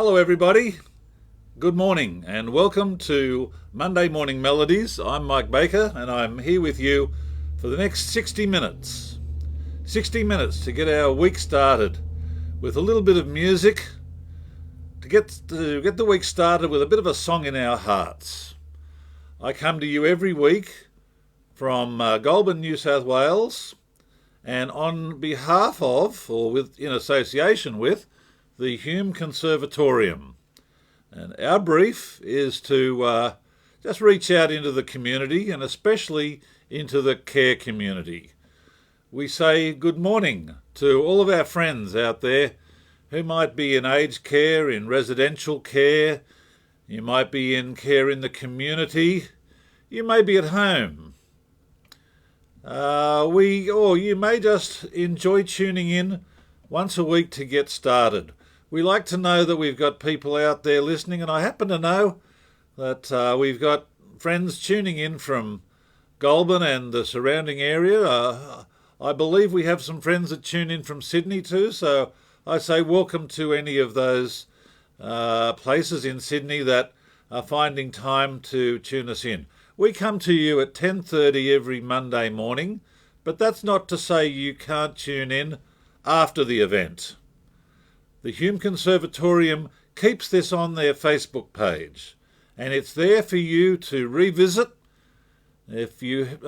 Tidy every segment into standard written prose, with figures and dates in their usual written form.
Hello, everybody. Good morning, and welcome to Monday Morning Melodies. I'm Mike Baker, and I'm here with you for the next 60 minutes. 60 minutes to get our week started with a little bit of music to get the week started with a bit of a song in our hearts. I come to you every week from Goulburn, New South Wales, and on behalf of, or in association with, the Hume Conservatorium. And our brief is to just reach out into the community and especially into the care community. We say good morning to all of our friends out there who might be in aged care, in residential care, you might be in care in the community, you may be at home. Or you may just enjoy tuning in once a week to get started. We like to know that we've got people out there listening, and I happen to know that we've got friends tuning in from Goulburn and the surrounding area. I believe we have some friends that tune in from Sydney too, so I say welcome to any of those places in Sydney that are finding time to tune us in. We come to you at 10:30 every Monday morning, but that's not to say you can't tune in after the event. The Hume Conservatorium keeps this on their Facebook page, and it's there for you to revisit if you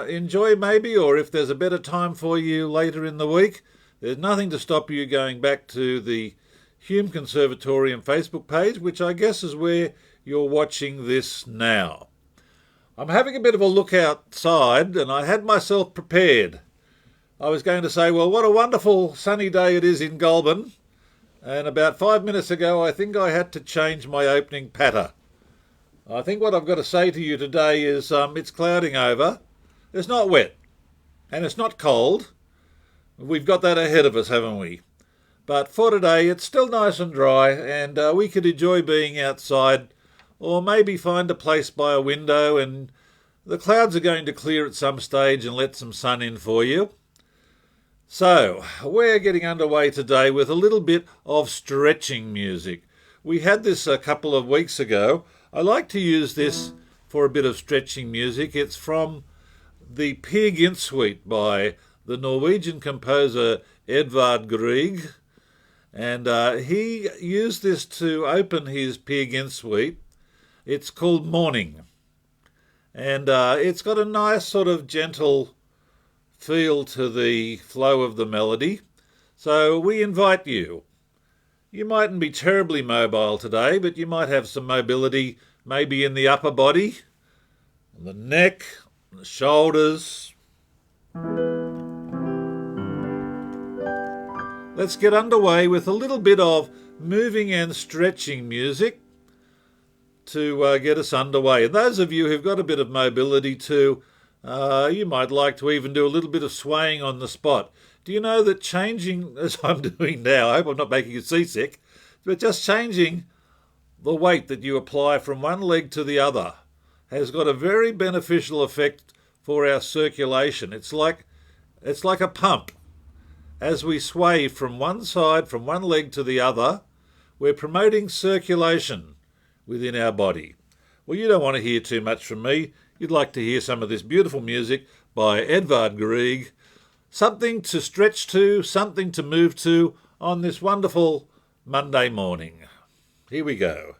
enjoy maybe, or if there's a better time for you later in the week. There's nothing to stop you going back to the Hume Conservatorium Facebook page, which I guess is where you're watching this now. I'm having a bit of a look outside, and I had myself prepared. I was going to say, well, what a wonderful sunny day it is in Goulburn. And about 5 minutes ago, I think I had to change my opening patter. I think what I've got to say to you today is it's clouding over. It's not wet, and it's not cold. We've got that ahead of us, haven't we? But for today, it's still nice and dry, and we could enjoy being outside, or maybe find a place by a window, and the clouds are going to clear at some stage and let some sun in for you. So, we're getting underway today with a little bit of stretching music. We had this a couple of weeks ago. I like to use this for a bit of stretching music. It's from the Peer Gynt Suite by the Norwegian composer Edvard Grieg. And he used this to open his Peer Gynt Suite. It's called Morning. And it's got a nice sort of gentle feel to the flow of the melody. So we invite you. You mightn't be terribly mobile today, but you might have some mobility maybe in the upper body, the neck, the shoulders. Let's get underway with a little bit of moving and stretching music to get us underway. And those of you who've got a bit of mobility too, you might like to even do a little bit of swaying on the spot. Do you know that changing, as I'm doing now, I hope I'm not making you seasick, but just changing the weight that you apply from one leg to the other has got a very beneficial effect for our circulation. It's like a pump. As we sway from one side, from one leg to the other, we're promoting circulation within our body. Well, you don't want to hear too much from me. You'd like to hear some of this beautiful music by Edvard Grieg. Something to stretch to, something to move to on this wonderful Monday morning. Here we go.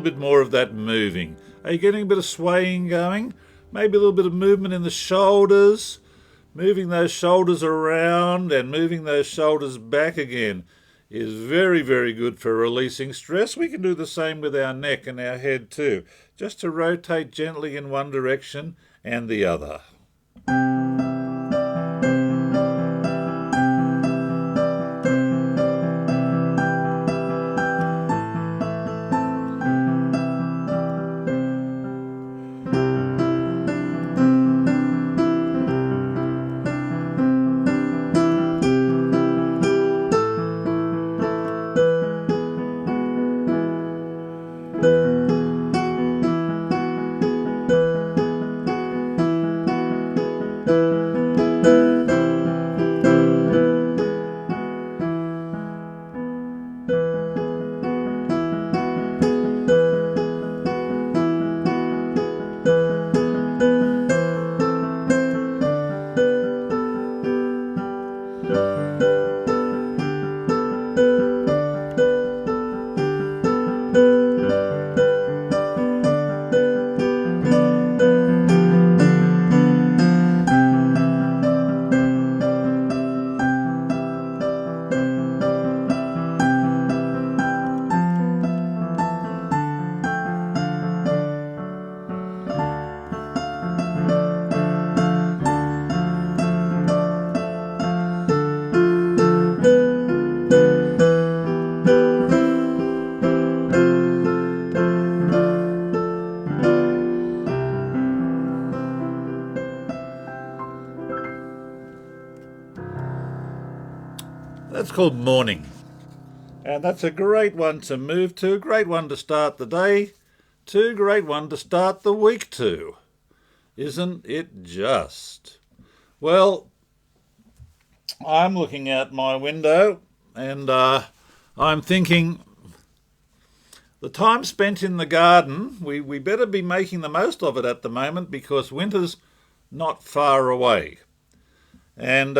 bit more of that moving. Are you getting a bit of swaying going? Maybe a little bit of movement in the shoulders. Moving those shoulders around and moving those shoulders back again is very, very good for releasing stress. We can do the same with our neck and our head too, just to rotate gently in one direction and the other. That's called morning. And that's a great one to move to, a great one to start the day to, great one to start the week to. Isn't it just? Well, I'm looking out my window and I'm thinking the time spent in the garden, we better be making the most of it at the moment because winter's not far away. And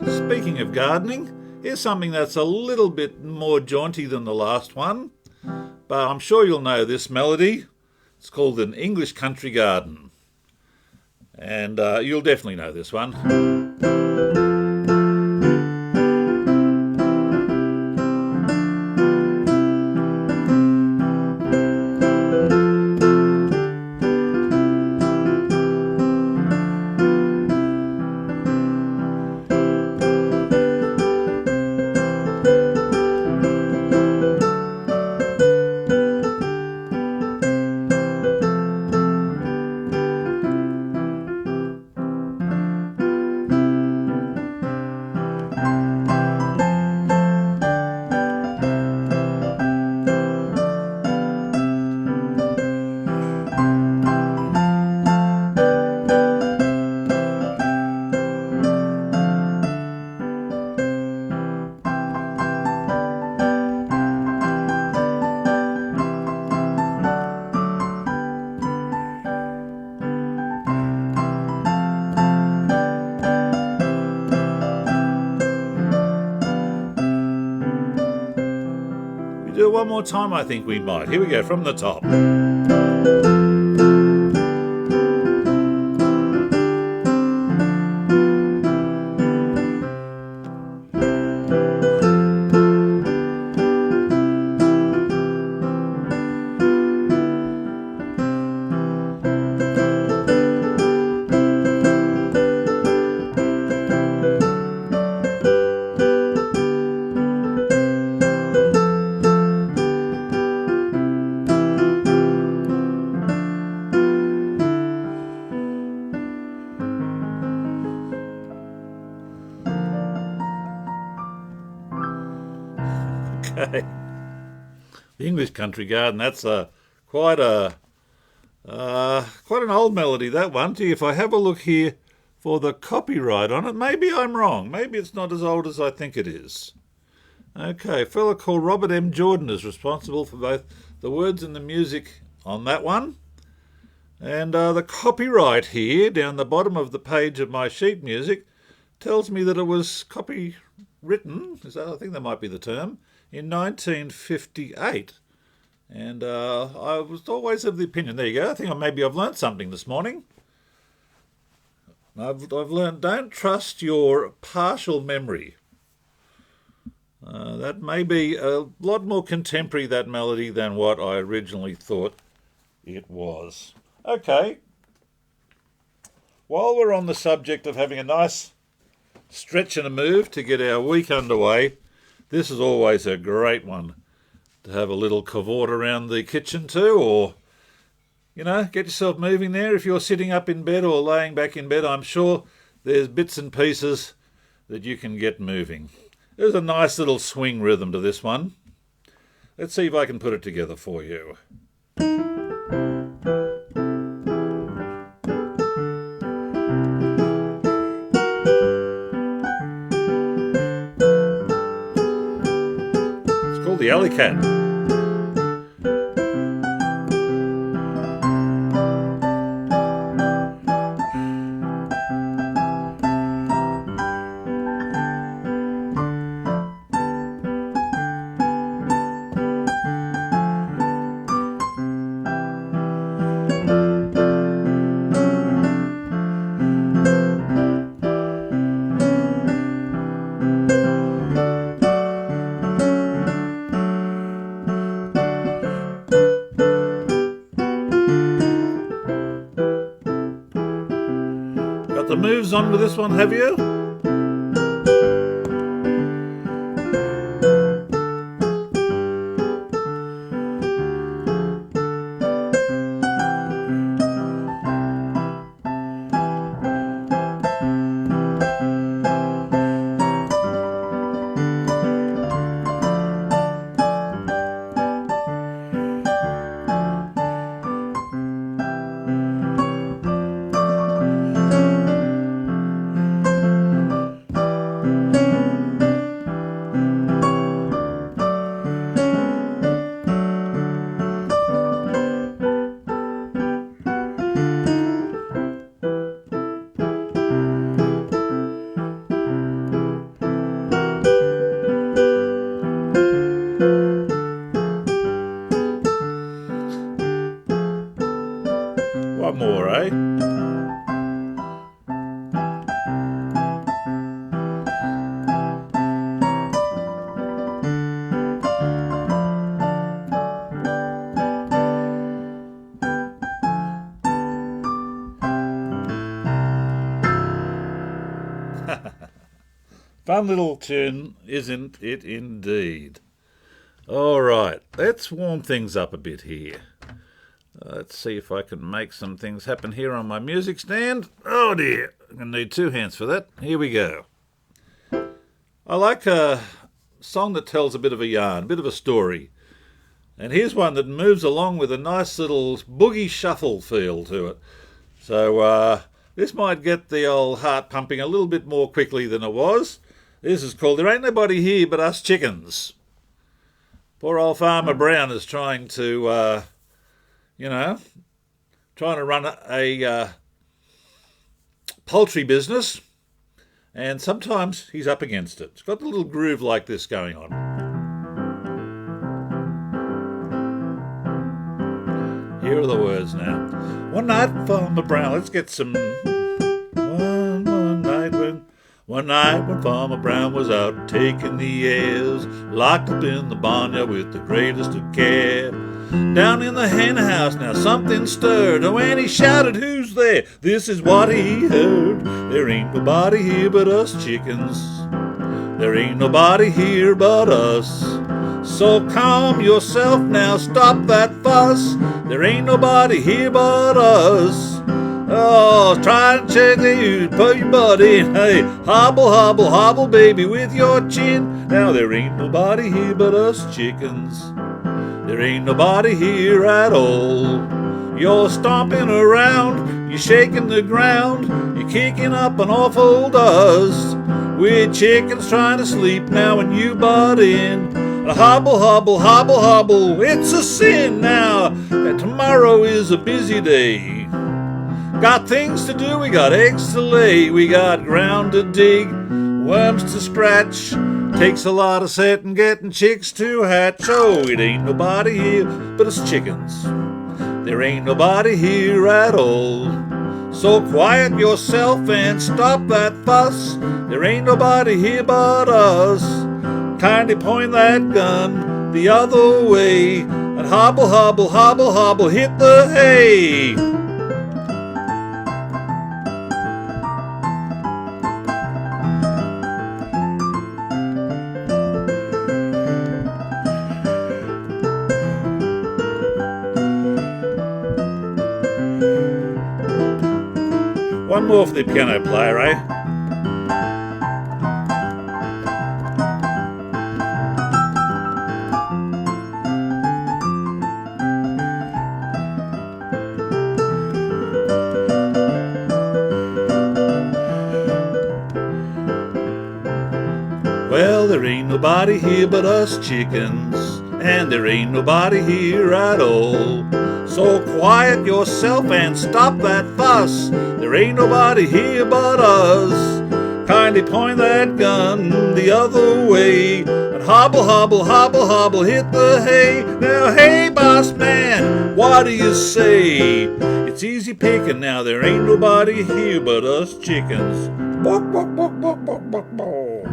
speaking of gardening, here's something that's a little bit more jaunty than the last one, but I'm sure you'll know this melody. It's called An English Country Garden, and you'll definitely know this one. Do it one more time, I think we might. Here we go, from the top. Okay. The English Country Garden, that's quite an old melody, that one. Gee, if I have a look here for the copyright on it, maybe I'm wrong. Maybe it's not as old as I think it is. Okay, a fellow called Robert M. Jordan is responsible for both the words and the music on that one. And the copyright here, down the bottom of the page of my sheet music, tells me that it was copywritten, I think that might be the term, in 1958. And I was always of the opinion, there you go, I think maybe I've learnt something this morning. I've learned, don't trust your partial memory. That may be a lot more contemporary, that melody, than what I originally thought it was. Okay. While we're on the subject of having a nice stretch and a move to get our week underway, this is always a great one to have a little cavort around the kitchen too, or, get yourself moving there. If you're sitting up in bed or laying back in bed, I'm sure there's bits and pieces that you can get moving. There's a nice little swing rhythm to this one. Let's see if I can put it together for you. The Alley Cat. Got the moves on with this one, have you? One more, eh? Fun little tune, isn't it indeed? All right, let's warm things up a bit here. Let's see if I can make some things happen here on my music stand. Oh dear, I'm going to need two hands for that. Here we go. I like a song that tells a bit of a yarn, a bit of a story. And here's one that moves along with a nice little boogie shuffle feel to it. So this might get the old heart pumping a little bit more quickly than it was. This is called There Ain't Nobody Here But Us Chickens. Poor old Farmer Brown is trying to... trying to run a poultry business, and sometimes he's up against it. It's got a little groove like this going on. Here are the words now. One night, Farmer Brown, let's get some... One night when Farmer Brown was out taking the airs, locked up in the barnyard with the greatest of care. Down in the hen house now something stirred, oh, and he shouted, "Who's there?" This is what he heard. There ain't nobody here but us chickens. There ain't nobody here but us. So calm yourself now, stop that fuss. There ain't nobody here but us. Oh, try and check you, put your butt in. Hey, hobble, hobble, hobble, baby, with your chin. Now there ain't nobody here but us chickens. There ain't nobody here at all. You're stomping around, you're shaking the ground, you're kicking up an awful dust. We're chickens trying to sleep now and you butt in. Hobble, hobble, hobble, hobble, it's a sin now. Tomorrow is a busy day. Got things to do, we got eggs to lay, we got ground to dig, worms to scratch, Takes a lot of setting, getting chicks to hatch. Oh, it ain't nobody here but us chickens. There ain't nobody here at all. So quiet yourself and stop that fuss. There ain't nobody here but us. Kindly point that gun the other way and hobble, hobble, hobble, hobble, hit the hay. One more for the piano player, eh? Well, there ain't nobody here but us chickens, and there ain't nobody here at all. So quiet yourself and stop that fuss. There ain't nobody here but us. Kindly point that gun the other way and hobble, hobble, hobble, hobble, hit the hay. Now, hey, boss man, what do you say? It's easy picking now. There ain't nobody here but us chickens. Bok, bok, bok, bok, bok, bok, bok.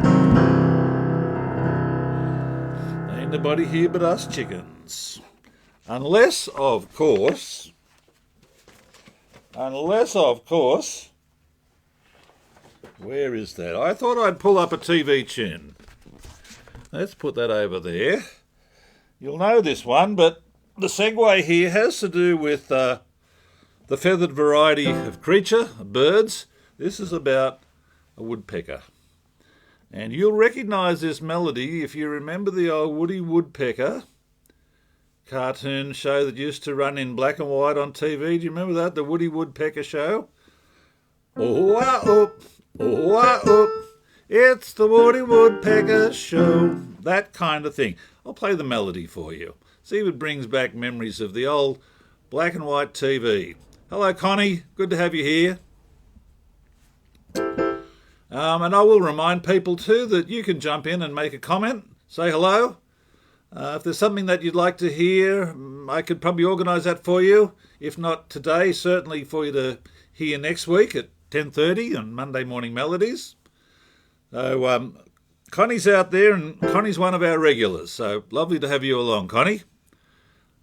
Ain't nobody here but us chickens. Unless, of course, where is that? I thought I'd pull up a TV tune. Let's put that over there. You'll know this one, but the segue here has to do with the feathered variety of creature, birds. This is about a woodpecker. And you'll recognise this melody if you remember the old Woody Woodpecker cartoon show that used to run in black and white on TV. Do you remember that? The Woody Woodpecker show? Oh, oh, oh, oh, it's the Woody Woodpecker show. That kind of thing. I'll play the melody for you. See if it brings back memories of the old black and white TV. Hello, Connie. Good to have you here. And I will remind people too that you can jump in and make a comment, say hello. If there's something that you'd like to hear, I could probably organise that for you. If not today, certainly for you to hear next week at 10:30 on Monday Morning Melodies. So Connie's out there, and Connie's one of our regulars. So lovely to have you along, Connie.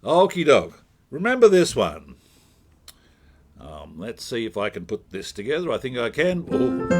Okie doke. Remember this one. Let's see if I can put this together. I think I can. Oh.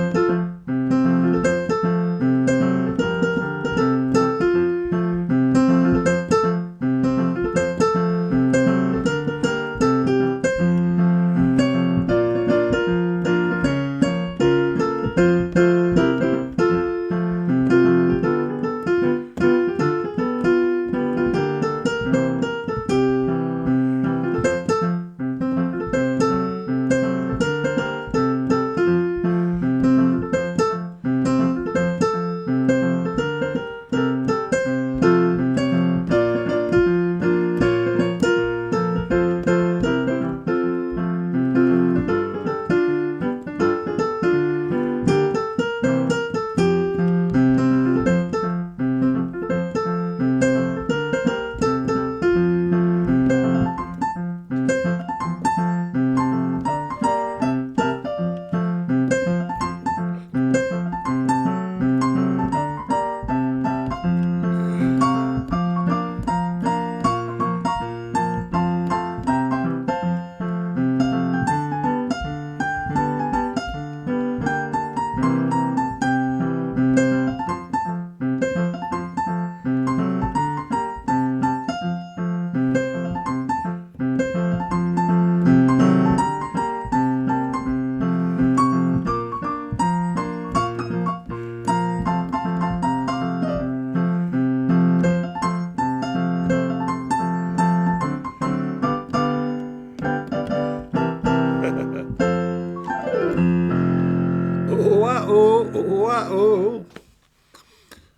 Oh.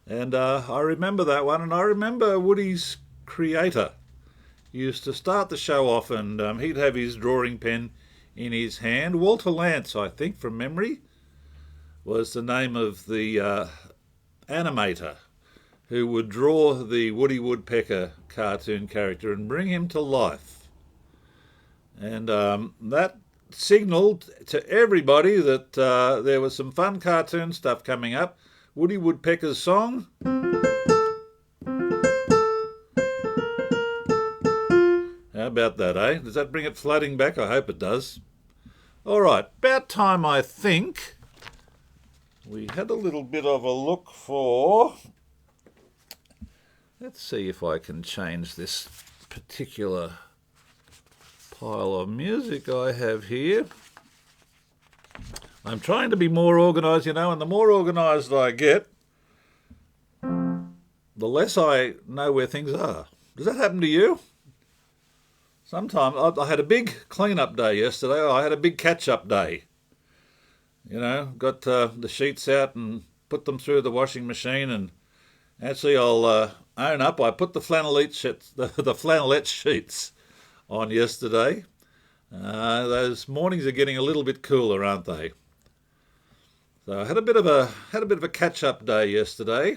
And I remember that one, and I remember Woody's creator used to start the show off, and he'd have his drawing pen in his hand. Walter Lance, I think, from memory, was the name of the animator who would draw the Woody Woodpecker cartoon character and bring him to life. And that signalled to everybody that there was some fun cartoon stuff coming up. Woody Woodpecker's song. How about that, eh? Does that bring it floating back? I hope it does. All right, about time, I think. We had a little bit of a look for... Let's see if I can change this particular pile of music I have here. I'm trying to be more organised, you know, and the more organised I get, the less I know where things are. Does that happen to you? Sometimes I had a big clean-up day yesterday. I had a big catch-up day. You know, got the sheets out and put them through the washing machine, and actually I'll own up, I put the flannelette sheets on yesterday. Those mornings are getting a little bit cooler, aren't they? So I had a bit of a catch-up day yesterday.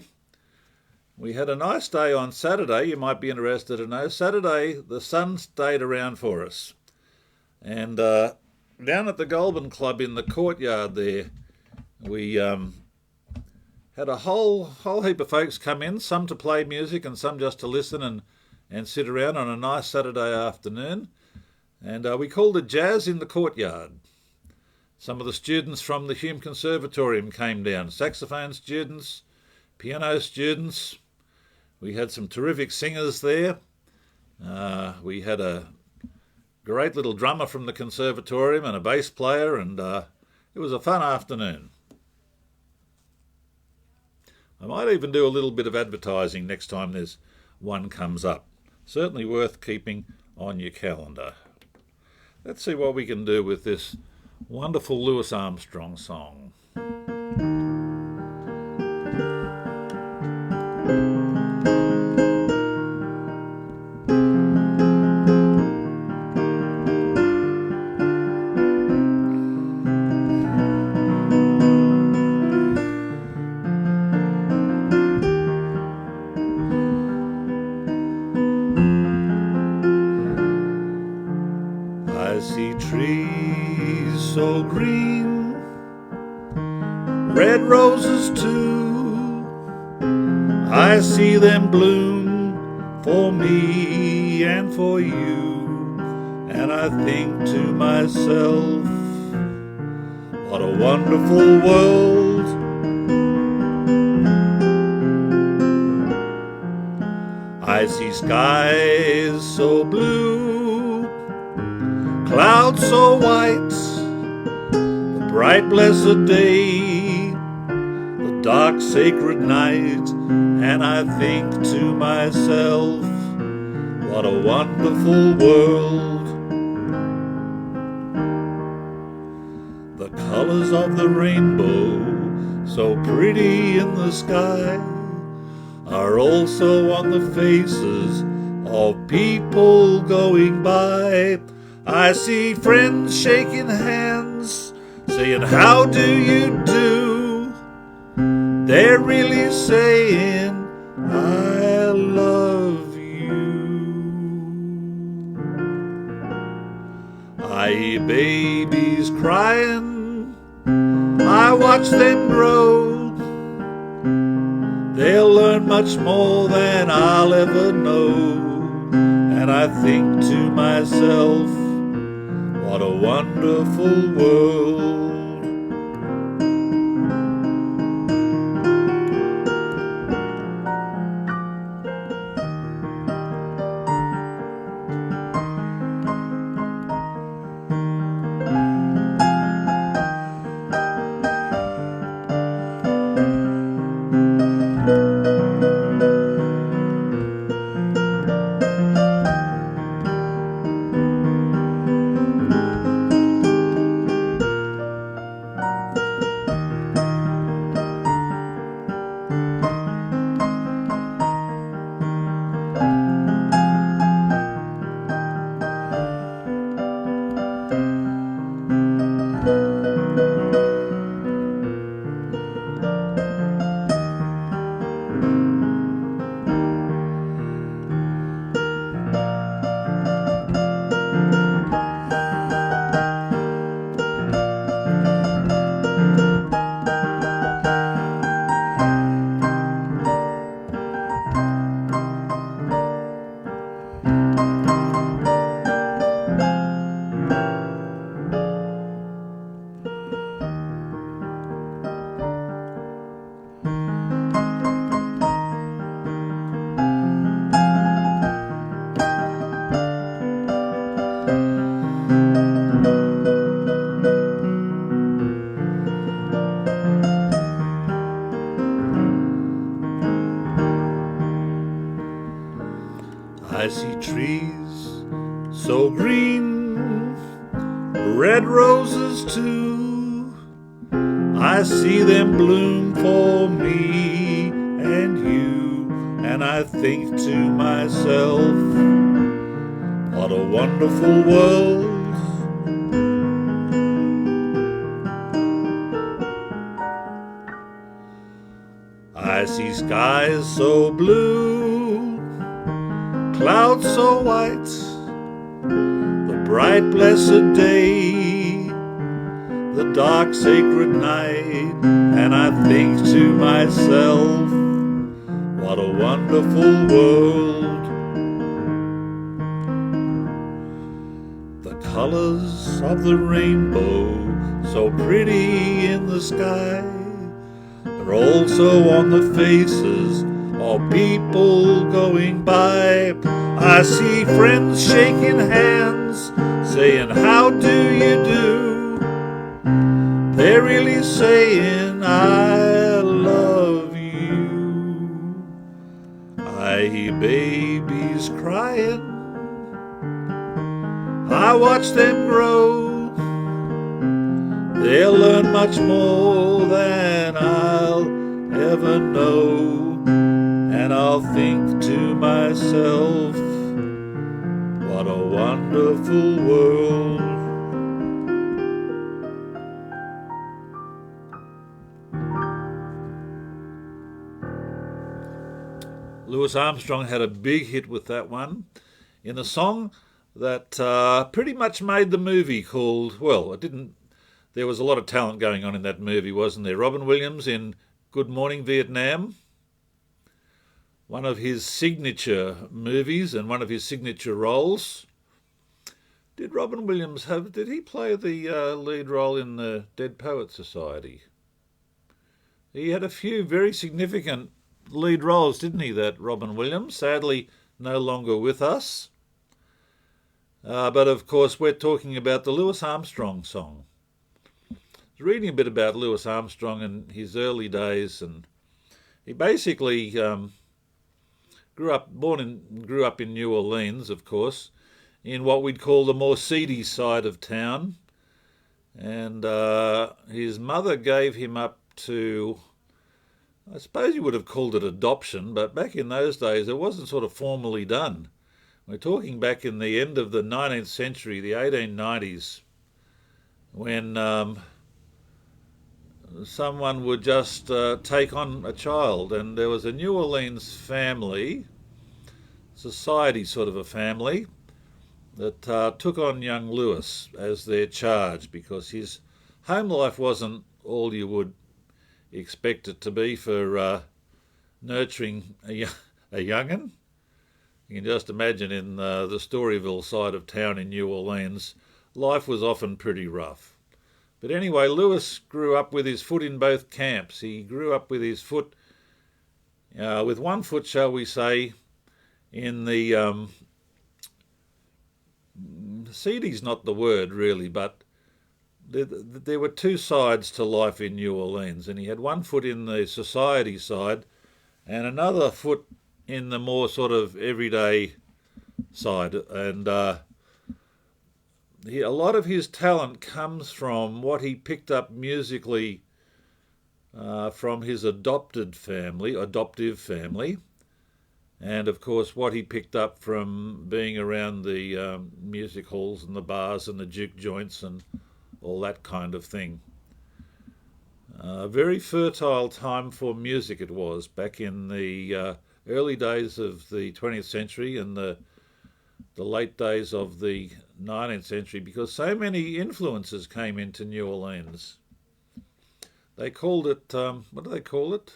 We had a nice day on Saturday. You might be interested to know. Saturday, the sun stayed around for us. And down at the Goulburn Club in the courtyard there, we had a whole heap of folks come in, some to play music and some just to listen and sit around on a nice Saturday afternoon. And we called it Jazz in the Courtyard. Some of the students from the Hume Conservatorium came down, saxophone students, piano students. We had some terrific singers there. We had a great little drummer from the conservatorium and a bass player, and it was a fun afternoon. I might even do a little bit of advertising next time there's one comes up. Certainly worth keeping on your calendar. Let's see what we can do with this wonderful Louis Armstrong song. I see trees so green, red roses too. I see them bloom for me and for you, and I think to myself, what a wonderful world. I see skies so blue, clouds so white, the bright blessed day, the dark sacred night, and I think to myself, what a wonderful world. The colors of the rainbow, so pretty in the sky, are also on the faces of people going by. I see friends shaking hands, saying, how do you do? They're really saying, I love you. I hear babies crying, I watch them grow. They'll learn much more than I'll ever know. And I think to myself, what a wonderful world. I see trees so green, red roses too. I see them bloom for me and you, and I think to myself, what a wonderful world. I see skies so blue, clouds so white, the bright blessed day, the dark sacred night, and I think to myself, what a wonderful world. The colors of the rainbow, so pretty in the sky, are also on the faces of people going by. I see friends shaking hands, saying, how do you do? They're really saying, I love you. I hear babies crying, I watch them grow. They'll learn much more than I'll ever know, and I'll think to myself, what a wonderful world. Louis Armstrong had a big hit with that one in a song that pretty much made the movie called, well, it didn't. There was a lot of talent going on in that movie, wasn't there? Robin Williams in Good Morning Vietnam, one of his signature movies and one of his signature roles. Did Robin Williams did he play the lead role in the Dead Poets Society? He had a few very significant lead roles, didn't he, that Robin Williams? Sadly, no longer with us. But of course, we're talking about the Louis Armstrong song. I was reading a bit about Louis Armstrong and his early days, and he basically grew up in New Orleans, of course, in what we'd call the more seedy side of town. And his mother gave him up to, I suppose you would have called it adoption, but back in those days it wasn't sort of formally done. We're talking back in the end of the 19th century, the 1890s, when someone would just take on a child, and there was a New Orleans family, society sort of a family, that took on young Louis as their charge because his home life wasn't all you would expect it to be for nurturing a young'un. You can just imagine in the Storyville side of town in New Orleans, life was often pretty rough. But anyway, Louis grew up with his foot in both camps. He grew up with his foot, with one foot, shall we say, in the seedy's not the word really, but there were two sides to life in New Orleans, and he had one foot in the society side and another foot in the more sort of everyday side. And a lot of his talent comes from what he picked up musically from his adoptive family, and of course what he picked up from being around the music halls and the bars and the juke joints and all that kind of thing. A very fertile time for music it was back in the early days of the 20th century and the late days of the 19th century, because so many influences came into New Orleans. They called it, what do they call it?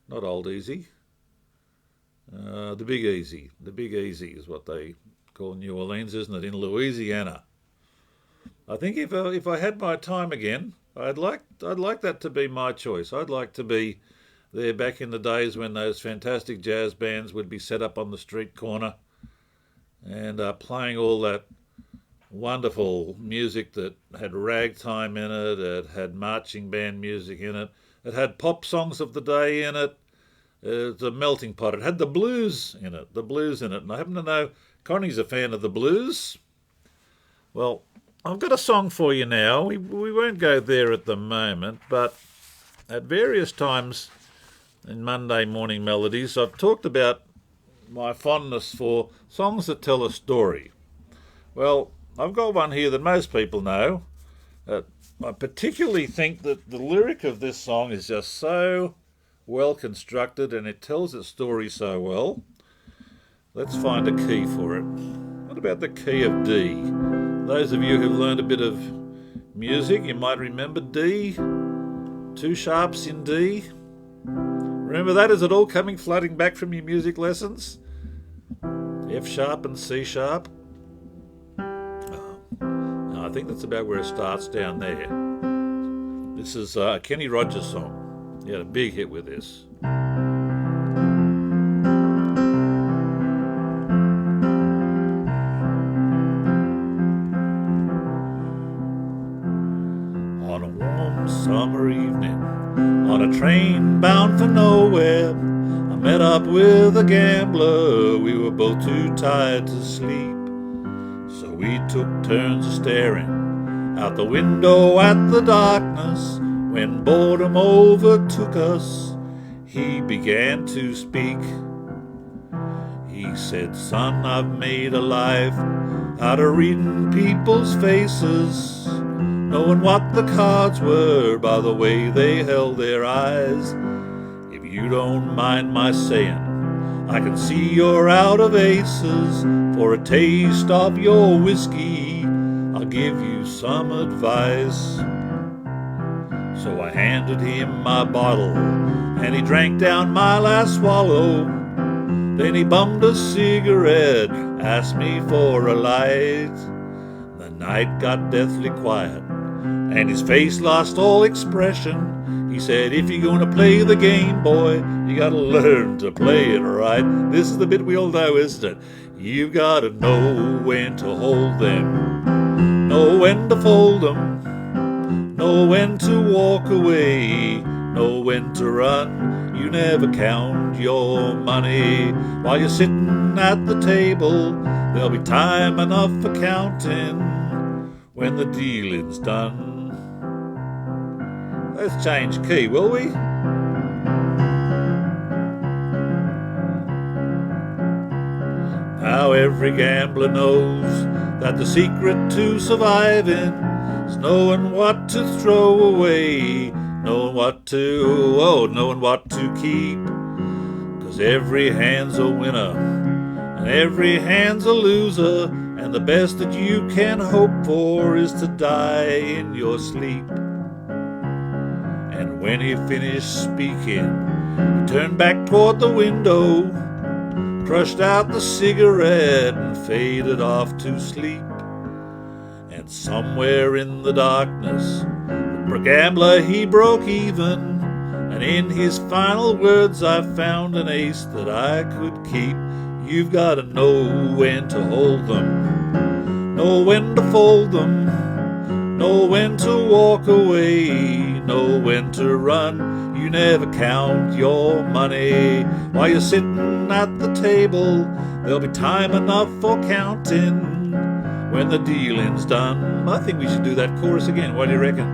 Not Old Easy. The Big Easy. The Big Easy is what they call New Orleans, isn't it, in Louisiana? I think if I had my time again, I'd like that to be my choice. I'd like to be there back in the days when those fantastic jazz bands would be set up on the street corner and playing all that wonderful music that had ragtime in it, it had marching band music in it, it had pop songs of the day in it. It's a melting pot. It had the blues in it, And I happen to know Connie's a fan of the blues. Well, I've got a song for you now. We won't go there at the moment, but at various times in Monday Morning Melodies, I've talked about my fondness for songs that tell a story. Well, I've got one here that most people know. I particularly think that the lyric of this song is just so well constructed and it tells its story so well. Let's find a key for it. What about the key of D? Those of you who've learned a bit of music, you might remember D, two sharps in D. Remember that? Is it all coming flooding back from your music lessons? F sharp and C sharp. No, I think that's about where it starts down there. This is a Kenny Rogers song. He had a big hit with this. On a warm summer evening, on a train bound for nowhere, I met up with a gambler. We were both too tired to sleep, so we took turns staring out the window at the darkness. When boredom overtook us, he began to speak. He said, "Son, I've made a life out of reading people's faces, knowing what the cards were by the way they held their eyes. If you don't mind my saying, I can see you're out of aces. For a taste of your whiskey, I'll give you some advice." So I handed him my bottle, and he drank down my last swallow. Then he bummed a cigarette, asked me for a light. The night got deathly quiet, and his face lost all expression. He said, "If you're gonna play the game, boy, you gotta learn to play it right." This is the bit we all know, isn't it? You've gotta know when to hold them, know when to fold them, know when to walk away, know when to run. You never count your money while you're sitting at the table. There'll be time enough for counting when the dealing's done. Let's change key, will we? Now every gambler knows that the secret to surviving is knowing what to throw away, knowing what to keep. 'Cause every hand's a winner and every hand's a loser, and the best that you can hope for is to die in your sleep. And when he finished speaking, he turned back toward the window, crushed out the cigarette and faded off to sleep. And somewhere in the darkness, the gambler he broke even, and in his final words I found an ace that I could keep. You've got to know when to hold them, know when to fold them, know when to walk away, know when to run. You never count your money while you're sitting at the table. There'll be time enough for counting when the dealing's done. I think we should do that chorus again. What do you reckon?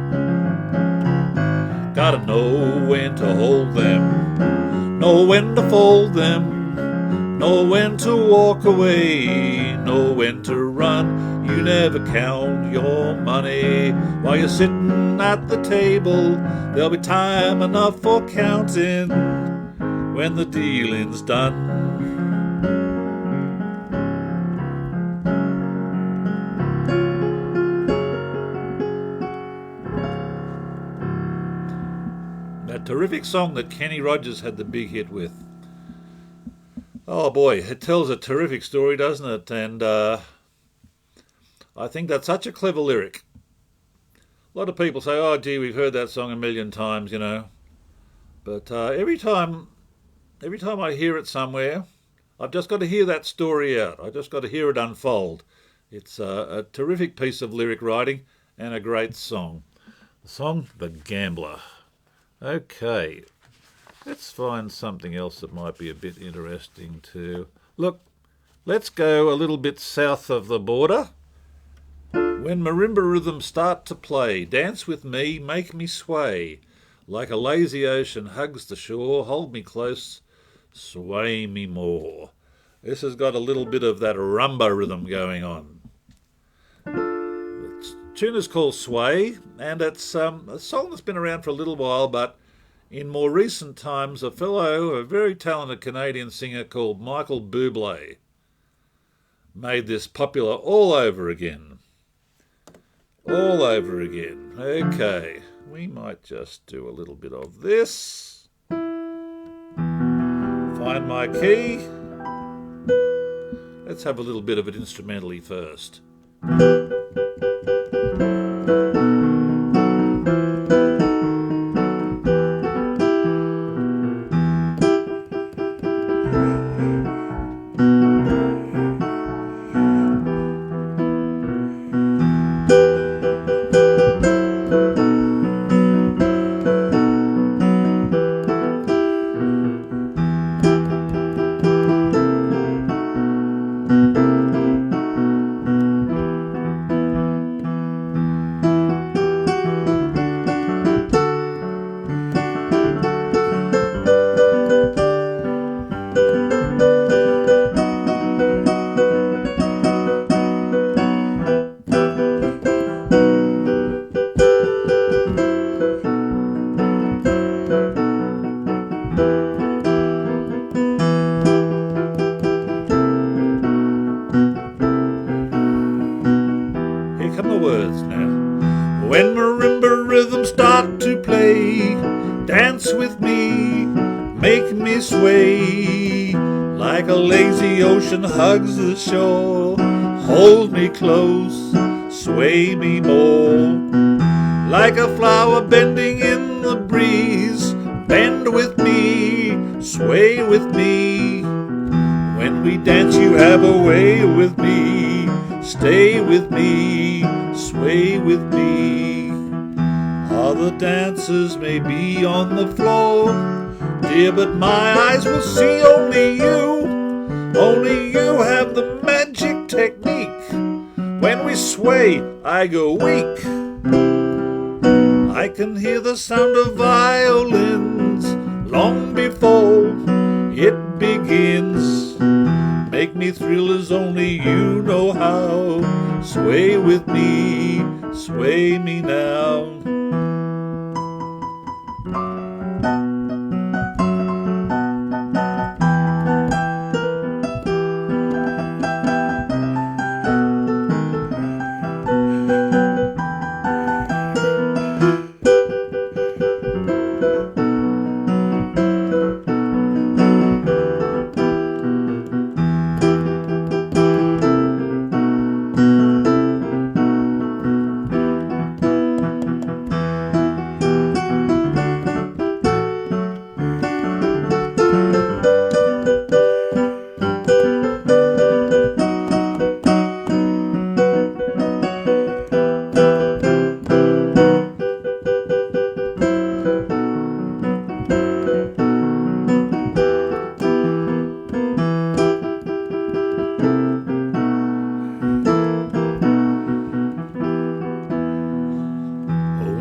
Gotta know when to hold them, know when to fold them, know when to walk away, know when to run. You never count your money while you're sitting at the table. There'll be time enough for counting when the dealing's done. That terrific song that Kenny Rogers had the big hit with. Oh boy, it tells a terrific story, doesn't it? And I think that's such a clever lyric. A lot of people say, "Oh gee, we've heard that song a million times, you know." But every time I hear it somewhere, I've just got to hear that story out. I've just got to hear it unfold. It's a terrific piece of lyric writing and a great song. The song, The Gambler. Okay, let's find something else that might be a bit interesting too. Look, let's go a little bit south of the border. When marimba rhythms start to play, dance with me, make me sway. Like a lazy ocean hugs the shore, hold me close, sway me more. This has got a little bit of that rumba rhythm going on. The tune is called Sway, and it's a song that's been around for a little while, but in more recent times, a very talented Canadian singer called Michael Bublé made this popular all over again. All over again. Okay, we might just do a little bit of this. Find my key. Let's have a little bit of it instrumentally first. When marimba rhythms start to play, dance with me, make me sway. Like a lazy ocean hugs the shore, hold me close, sway me more. Like a flower bending in the breeze, bend with me, sway with me. When we dance you have a way with me, stay with me, sway with me. Other dancers may be on the floor, dear, but my eyes will see only you. Only you have the magic technique. When we sway, I go weak. I can hear the sound of violins long before it begins. Make me thrill as only you know how. Sway with me, sway me now.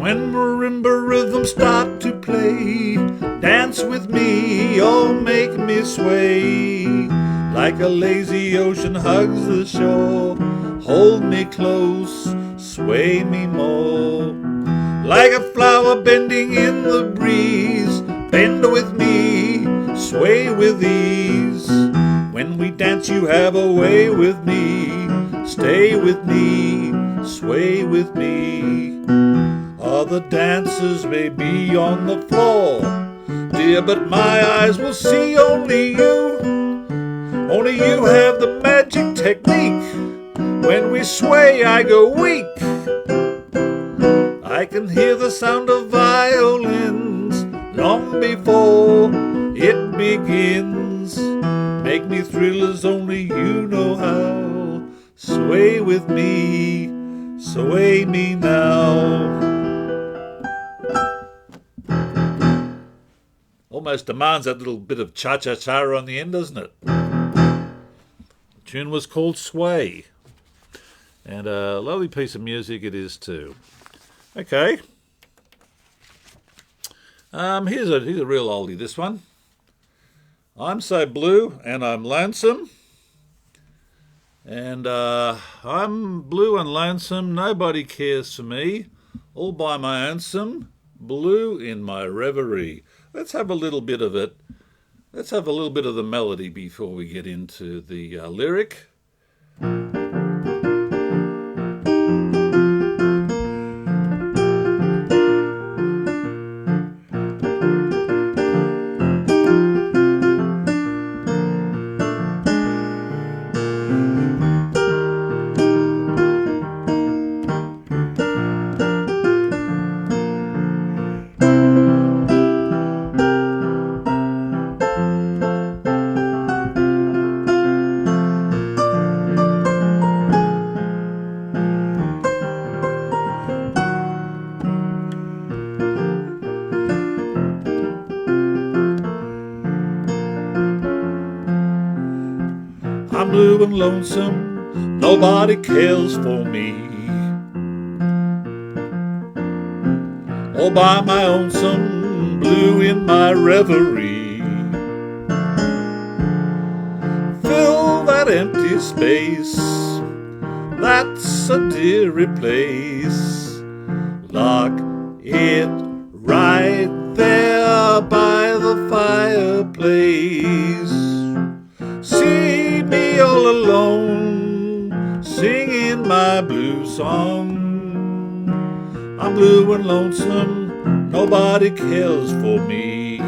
When marimba rhythms start to play, dance with me, oh make me sway. Like a lazy ocean hugs the shore, hold me close, sway me more. Like a flower bending in the breeze, bend with me, sway with ease. When we dance you have a way with me, stay with me, sway with me. Other dancers may be on the floor, dear, but my eyes will see only you. Only you have the magic technique. When we sway, I go weak. I can hear the sound of violins long before it begins. Make me thrill as only you know how. sway with me, sway me now. Almost demands that little bit of cha-cha-cha on the end, doesn't it? The tune was called Sway. And a lovely piece of music it is too. Okay. Here's a real oldie, this one. I'm so blue and I'm lonesome. And I'm blue and lonesome, nobody cares for me. All by my lonesome, blue in my reverie. Let's have a little bit of it. Let's have a little bit of the melody before we get into the lyric. I'm blue and lonesome, nobody cares for me. All by my lonesome, blue in my reverie. Fill that empty space, that's a deary place. Lock it right there by the fireplace. See me all alone, singing my blue song. I'm blue and lonesome, nobody cares for me.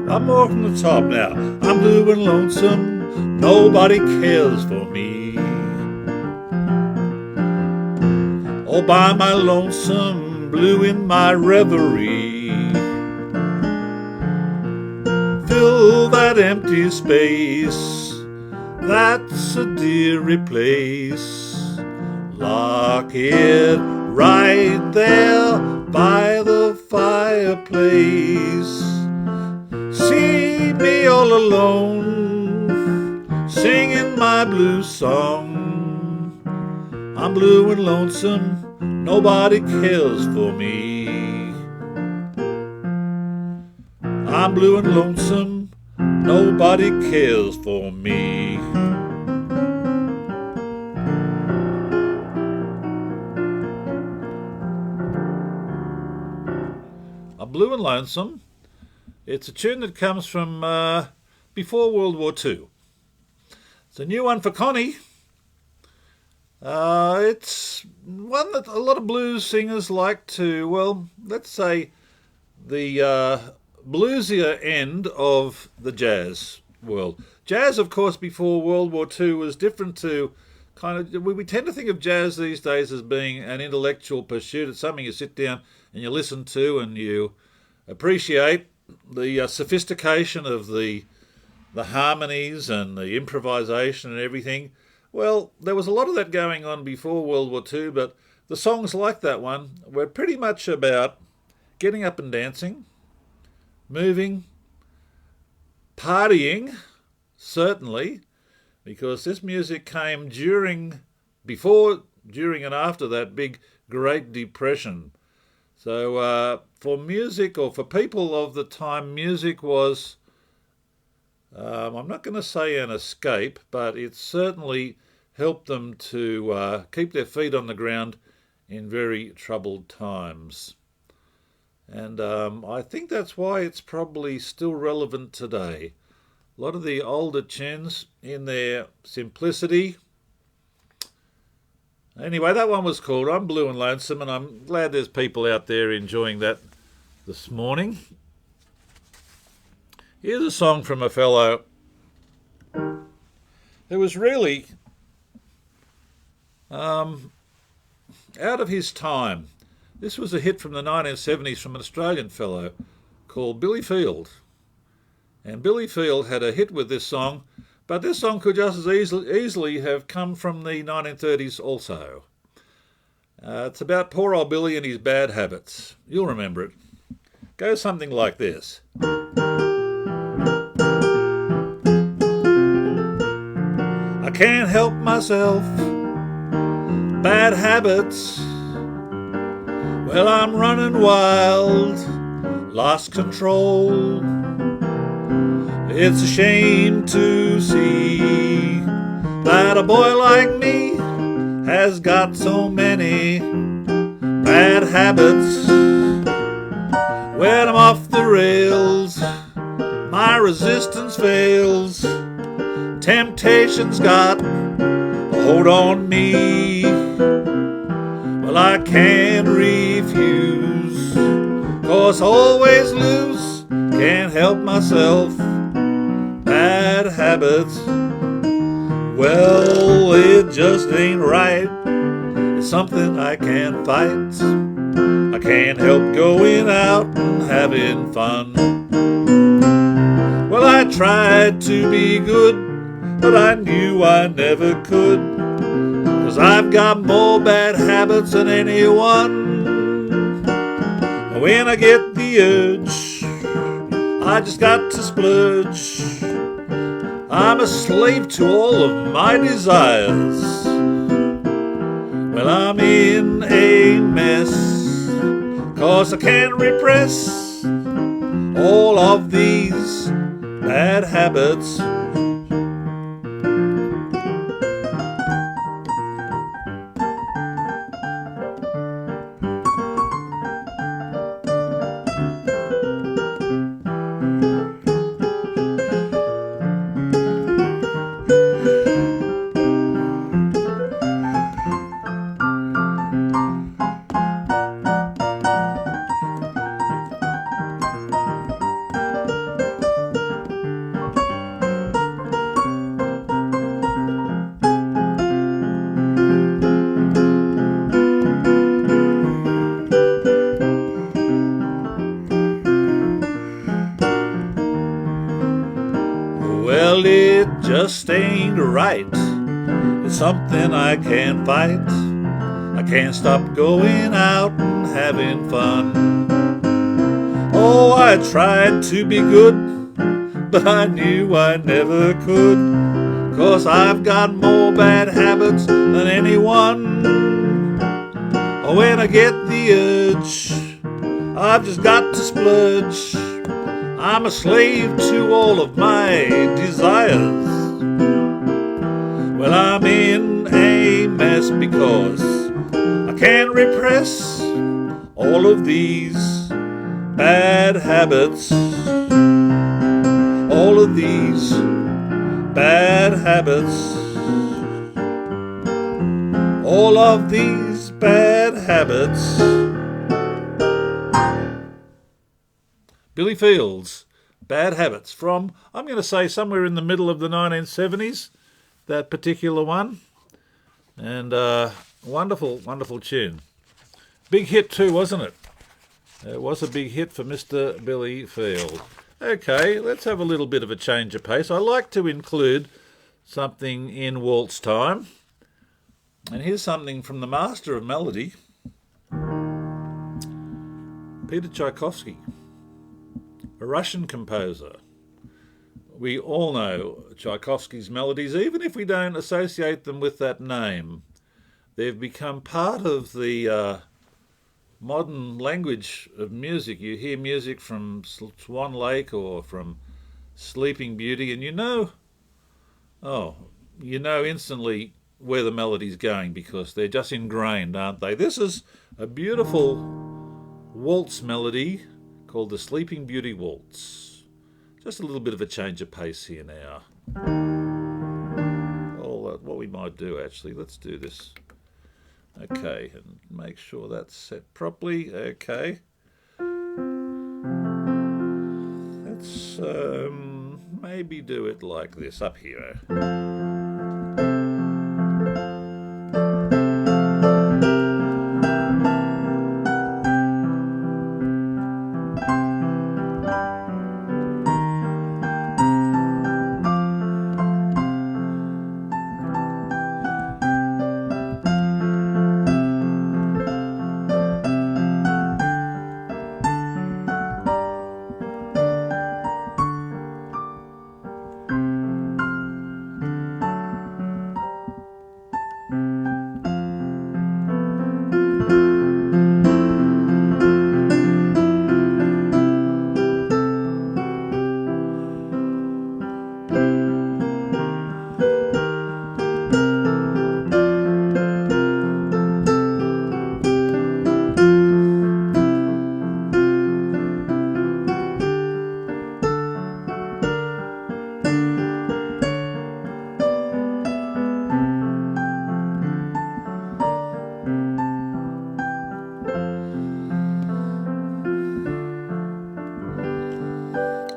I'm more from the top now. I'm blue and lonesome, nobody cares for me. All by my lonesome, blue in my reverie. Fill that empty space, that's a deary place. Lock it right there by the fireplace. See me all alone, singing my blue song. I'm blue and lonesome, nobody cares for me. I'm blue and lonesome, nobody cares for me. I'm blue and lonesome. It's a tune that comes from before World War II. It's a new one for Connie. It's one that a lot of blues singers like to, well, let's say the bluesier end of the jazz world. Jazz, of course, before World War II was different to we tend to think of jazz these days as being an intellectual pursuit. It's something you sit down and you listen to and you appreciate the sophistication of the harmonies and the improvisation and everything. Well, there was a lot of that going on before World War II, but the songs like that one were pretty much about getting up and dancing, moving, partying, certainly, because this music came before, during and after that big Great Depression. So for music, or for people of the time, music was, I'm not going to say an escape, but it certainly helped them to keep their feet on the ground in very troubled times. And I think that's why it's probably still relevant today. A lot of the older tunes, in their simplicity. Anyway, that one was called I'm Blue and Lonesome, and I'm glad there's people out there enjoying that this morning. Here's a song from a fellow who was really out of his time. This was a hit from the 1970s from an Australian fellow called Billy Field. And Billy Field had a hit with this song, but this song could just as easily have come from the 1930s also. It's about poor old Billy and his bad habits. You'll remember it. Goes something like this. I can't help myself, bad habits. Well, I'm running wild, lost control. It's a shame to see that a boy like me has got so many bad habits. When I'm off the rails, my resistance fails. Temptation's got a hold on me. Well, I can't refuse, 'cause I always lose. Can't help myself, bad habits. Well, it just ain't right. It's something I can't fight. I can't help going out and having fun. Well, I tried to be good, but I knew I never could, 'cause I've got more bad habits than anyone. When I get the urge, I just got to splurge. I'm a slave to all of my desires. Well, I'm in a mess, 'cause I can't repress all of these bad habits. Well, it just ain't right. It's something I can't fight. I can't stop going out and having fun. Oh, I tried to be good, but I knew I never could, 'cause I've got more bad habits than anyone. When I get the urge, I've just got to splurge. I'm a slave to all of my desires. Well, I'm in a mess because I can't repress all of these bad habits. All of these bad habits. All of these bad habits. Billy Field's Bad Habits from, I'm going to say, somewhere in the middle of the 1970s, that particular one. And wonderful, wonderful tune. Big hit too, wasn't it? It was a big hit for Mr. Billy Field. Okay, let's have a little bit of a change of pace. I like to include something in waltz time. And here's something from the master of melody, Peter Tchaikovsky, a Russian composer. We all know Tchaikovsky's melodies, even if we don't associate them with that name. They've become part of the modern language of music. You hear music from Swan Lake or from Sleeping Beauty, and you know instantly where the melody's going because they're just ingrained, aren't they? This is a beautiful waltz melody called the Sleeping Beauty Waltz. Just a little bit of a change of pace here now. What we might do actually, let's do this. Okay, and make sure that's set properly. Okay. Let's maybe do it like this up here.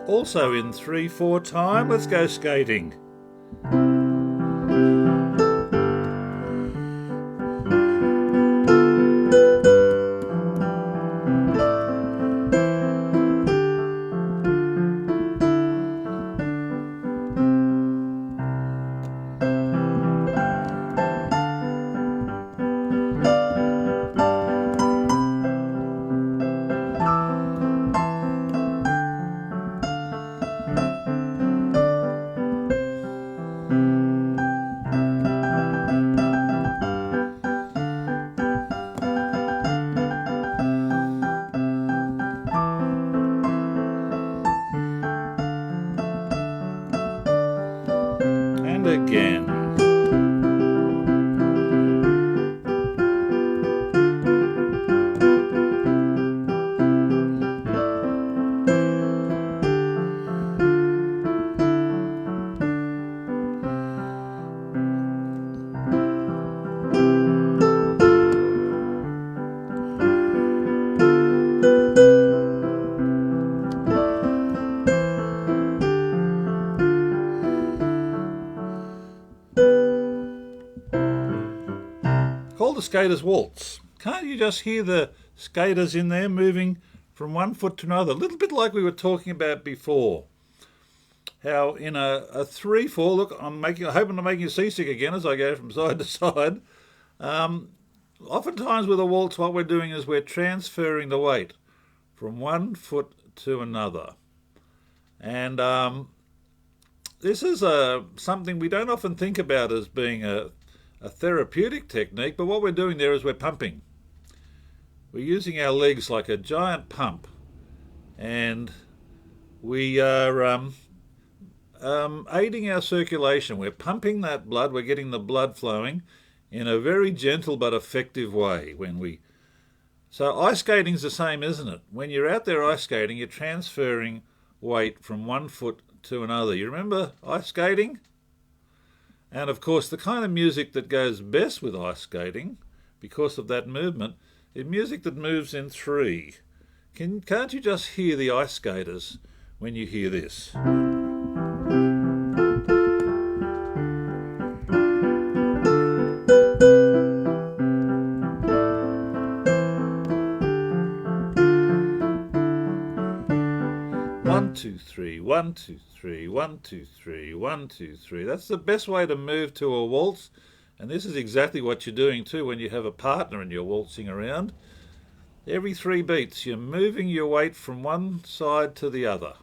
Also in 3/4 time, let's go skating. And again. Called the Skaters Waltz. Can't you just hear the skaters in there moving from one foot to another? A little bit like we were talking about before. How in a 3/4, look, I'm hoping to make you seasick again as I go from side to side. Oftentimes with a waltz, what we're doing is we're transferring the weight from one foot to another. And this is something we don't often think about as being a therapeutic technique, but what we're doing there is we're pumping. We're using our legs like a giant pump, and we are aiding our circulation. We're pumping that blood, we're getting the blood flowing in a very gentle but effective way. So ice skating's the same, isn't it? When you're out there ice skating, you're transferring weight from one foot to another. You remember ice skating? And of course, the kind of music that goes best with ice skating, because of that movement, is music that moves in 3. Can't you just hear the ice skaters when you hear this? 1, 2, 3, 1, 2, 3, 1, 2, 3, 1, 2, 3. That's the best way to move to a waltz. And this is exactly what you're doing too when you have a partner and you're waltzing around. Every 3 beats, you're moving your weight from one side to the other.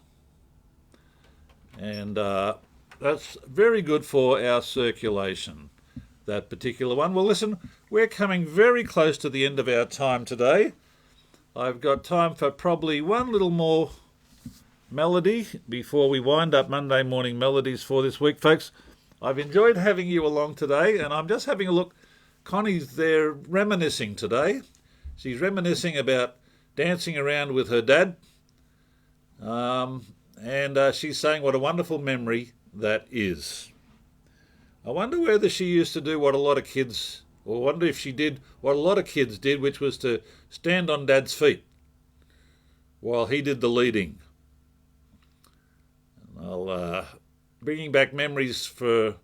And that's very good for our circulation, that particular one. Well, listen, we're coming very close to the end of our time today. I've got time for probably one little more melody before we wind up Monday Morning Melodies for this week, folks. I've enjoyed having you along today, and I'm just having a look. Connie's there reminiscing today. She's reminiscing about dancing around with her dad, and she's saying what a wonderful memory that is. I wonder whether she used to do what a lot of kids, or wonder if she did what a lot of kids did, which was to stand on Dad's feet while he did the leading. Well, bringing back memories for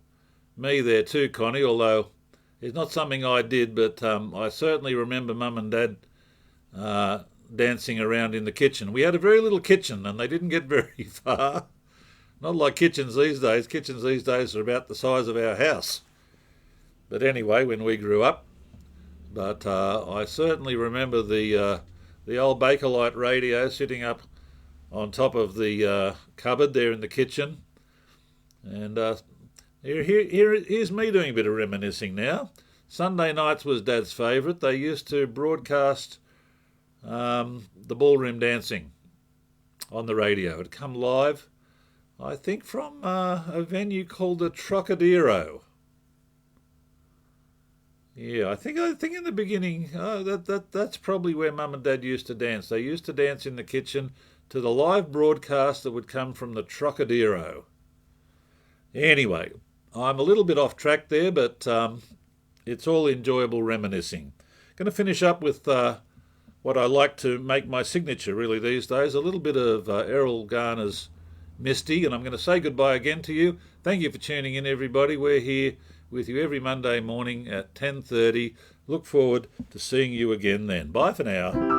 me there too, Connie, although it's not something I did, but I certainly remember Mum and Dad dancing around in the kitchen. We had a very little kitchen and they didn't get very far. Not like kitchens these days. Kitchens these days are about the size of our house. But anyway, when we grew up. But I certainly remember the old Bakelite radio sitting up on top of the cupboard there in the kitchen. And here's me doing a bit of reminiscing now. Sunday nights was Dad's favourite. They used to broadcast the ballroom dancing on the radio. It'd come live, I think, from a venue called the Trocadero. Yeah, I think in the beginning, that's probably where Mum and Dad used to dance. They used to dance in the kitchen to the live broadcast that would come from the Trocadero. Anyway, I'm a little bit off track there, but it's all enjoyable reminiscing. Going to finish up with what I like to make my signature really these days, a little bit of Errol Garner's Misty, and I'm going to say goodbye again to you. Thank you for tuning in, everybody. We're here with you every Monday morning at 10:30. Look forward to seeing you again then. Bye for now.